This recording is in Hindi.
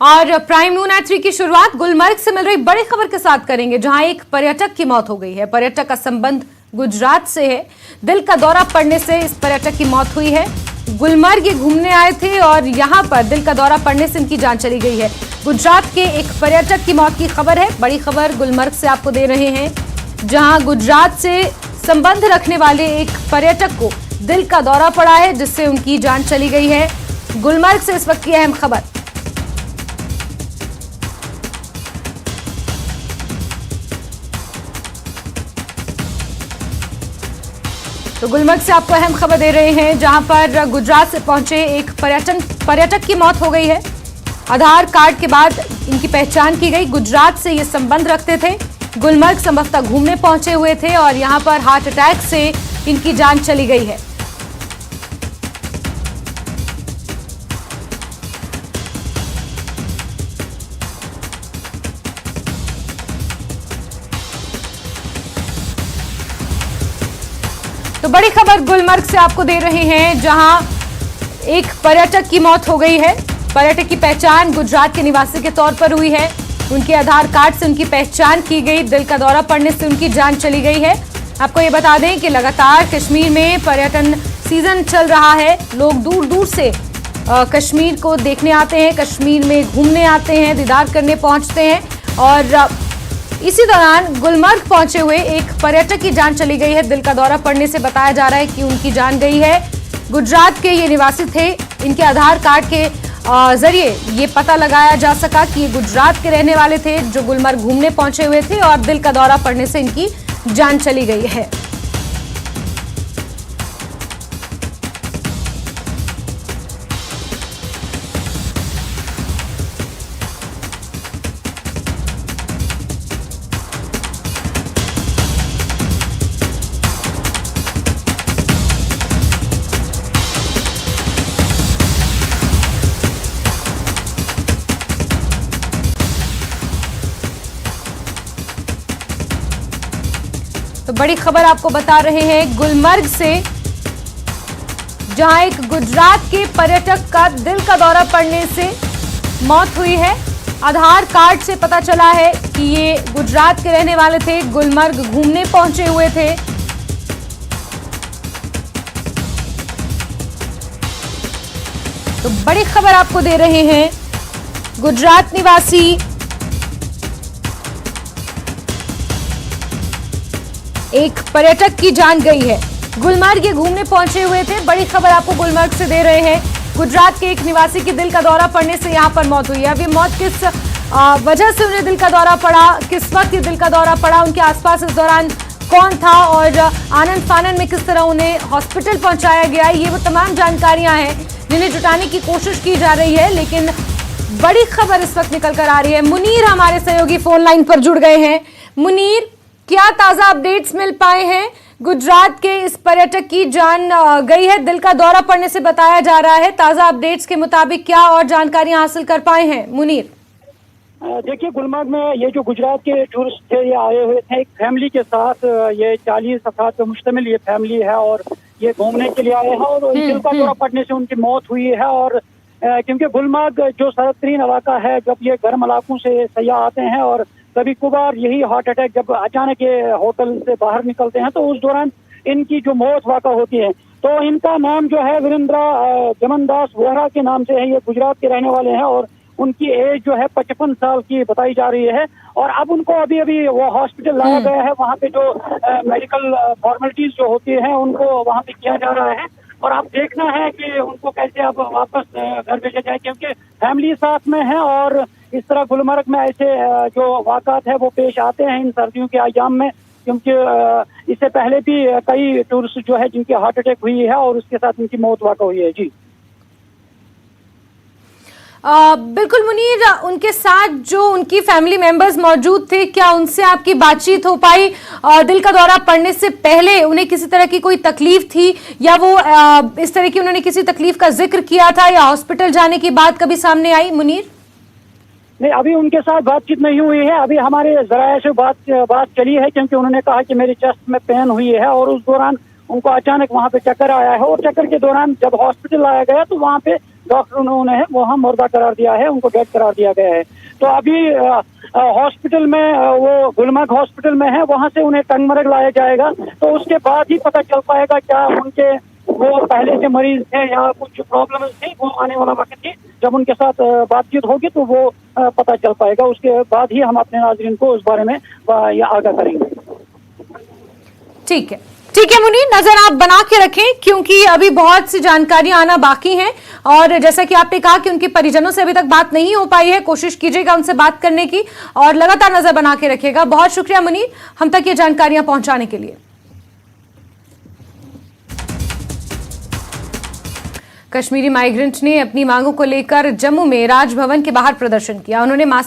और प्राइम न्यूज़ नाइट 3 की शुरुआत गुलमर्ग से मिल रही बड़ी खबर के साथ करेंगे, जहां एक पर्यटक की मौत हो गई है। पर्यटक का संबंध गुजरात से है। दिल का दौरा पड़ने से इस पर्यटक की मौत हुई है। गुलमर्ग ये घूमने आए थे और यहां पर दिल का दौरा पड़ने से इनकी जान चली गई है। गुजरात के एक पर्यटक की मौत की खबर है। बड़ी खबर गुलमर्ग से आपको दे रहे हैं, जहां गुजरात से संबंध रखने वाले एक पर्यटक को दिल का दौरा पड़ा है, जिससे उनकी जान चली गई है। गुलमर्ग से इस वक्त की अहम खबर। तो गुलमर्ग से आपको अहम खबर दे रहे हैं, जहां पर गुजरात से पहुंचे एक पर्यटक की मौत हो गई है। आधार कार्ड के बाद इनकी पहचान की गई। गुजरात से ये संबंध रखते थे, गुलमर्ग संभवतः घूमने पहुंचे हुए थे और यहां पर हार्ट अटैक से इनकी जान चली गई है। तो बड़ी खबर गुलमर्ग से आपको दे रहे हैं, जहां एक पर्यटक की मौत हो गई है। पर्यटक की पहचान गुजरात के निवासी के तौर पर हुई है। उनके आधार कार्ड से उनकी पहचान की गई। दिल का दौरा पड़ने से उनकी जान चली गई है। आपको ये बता दें कि लगातार कश्मीर में पर्यटन सीजन चल रहा है। लोग दूर दूर से कश्मीर को देखने आते हैं, कश्मीर में घूमने आते हैं, दीदार करने पहुंचते हैं और इसी दौरान गुलमर्ग पहुंचे हुए एक पर्यटक की जान चली गई है। दिल का दौरा पड़ने से बताया जा रहा है कि उनकी जान गई है। गुजरात के ये निवासी थे। इनके आधार कार्ड के जरिए ये पता लगाया जा सका कि ये गुजरात के रहने वाले थे, जो गुलमर्ग घूमने पहुंचे हुए थे और दिल का दौरा पड़ने से इनकी जान चली गई है। तो बड़ी खबर आपको बता रहे हैं गुलमर्ग से, जहां एक गुजरात के पर्यटक का दिल का दौरा पड़ने से मौत हुई है। आधार कार्ड से पता चला है कि ये गुजरात के रहने वाले थे, गुलमर्ग घूमने पहुंचे हुए थे। तो बड़ी खबर आपको दे रहे हैं, गुजरात निवासी एक पर्यटक की जान गई है। गुलमर्ग ये घूमने पहुंचे हुए थे। बड़ी खबर आपको गुलमर्ग से दे रहे हैं, गुजरात के एक निवासी की दिल का दौरा पड़ने से यहां पर मौत हुई है। अब ये मौत किस वजह से उन्हें दिल का दौरा पड़ा, किस वक्त ये दिल का दौरा पड़ा, उनके आसपास इस दौरान कौन था और आनन फानन में किस तरह उन्हें हॉस्पिटल पहुंचाया गया, ये वो तमाम जानकारियां हैं जिन्हें जुटाने की कोशिश की जा रही है। लेकिन बड़ी खबर इस वक्त निकल कर आ रही है। मुनीर हमारे सहयोगी फोन लाइन पर जुड़ गए हैं। मुनीर, क्या ताजा अपडेट्स मिल पाए हैं? गुजरात के इस पर्यटक की जान गई है, दिल का दौरा पड़ने से बताया जा रहा है। ताजा अपडेट्स के मुताबिक क्या और जानकारियां हासिल कर पाए हैं मुनीर? देखिए, गुलमर्ग में ये जो गुजरात के टूरिस्ट थे, ये आए हुए थे एक फैमिली के साथ। ये 40 अफराद पर मुश्तमिल ये फैमिली है और ये घूमने के लिए आए हैं और दिल का दौरा पड़ने से उनकी मौत हुई है। और क्योंकि गुलमर्ग जो सरहद तरीन इलाका है, जब ये गर्म इलाकों से सयाह आते हैं और कभी कभार यही हार्ट अटैक जब अचानक ये होटल से बाहर निकलते हैं, तो उस दौरान इनकी जो मौत वाक़ा होती है। तो इनका नाम जो है वीरेंद्रा जमनदास वोहरा के नाम से है। ये गुजरात के रहने वाले हैं और उनकी एज जो है 55 साल की बताई जा रही है। और अब उनको अभी वो हॉस्पिटल लाया गया है। वहाँ पे जो मेडिकल फॉर्मेलिटीज जो होती हैं उनको वहाँ पे किया जा रहा है। और अब देखना है कि उनको कैसे अब वापस घर भेजा जाए, क्योंकि फैमिली साथ में है और इस तरह गुलमर्ग में ऐसे जो वाक़ात है वो पेश आते हैं इन सर्दियों के अयाम में, क्योंकि इससे पहले भी कई टूरिस्ट जो है जिनकी हार्ट अटैक हुई है और उसके साथ उनकी मौत वाक़ा हुई है। जी बिल्कुल मुनीर, उनके साथ जो उनकी फैमिली मेंबर्स मौजूद थे, क्या उनसे आपकी बातचीत हो पाई? दिल का दौरा पड़ने से पहले उन्हें किसी तरह की कोई तकलीफ थी या वो इस तरह की उन्होंने किसी तकलीफ का जिक्र किया था या हॉस्पिटल जाने की बात कभी सामने आई मुनीर? नहीं, अभी उनके साथ बातचीत नहीं हुई है। अभी हमारे जराये से बात चली है, क्योंकि उन्होंने कहा कि मेरी चेस्ट में पेन हुई है और उस दौरान उनको अचानक वहाँ पे चक्कर आया है और चक्कर के दौरान जब हॉस्पिटल लाया गया तो वहाँ पे डॉक्टरों ने उन्हें वहाँ मुर्दा करार दिया है, उनको डेड करार दिया गया है। तो अभी हॉस्पिटल में, वो गुलमर्ग हॉस्पिटल में है, वहाँ से उन्हें टंगमर्ग लाया जाएगा। तो उसके बाद ही पता चल पाएगा क्या उनके वो पहले से मरीज थे या कुछ प्रॉब्लम थी। वो आने वाला वक्त थी जब उनके साथ बातचीत होगी तो वो पता चल पाएगा। उसके बाद ही हम अपने नाज़रीन को उस बारे में आगाह करेंगे। ठीक है मुनीर, नजर आप बना के रखें क्योंकि अभी बहुत सी जानकारियां आना बाकी हैं। और जैसा कि आपने कहा कि उनके परिजनों से अभी तक बात नहीं हो पाई है, कोशिश कीजिएगा उनसे बात करने की और लगातार नजर बना के रखिएगा। बहुत शुक्रिया मुनीर, हम तक ये जानकारियां पहुंचाने के लिए। कश्मीरी माइग्रेंट ने अपनी मांगों को लेकर जम्मू में राजभवन के बाहर प्रदर्शन किया। उन्होंने मासिक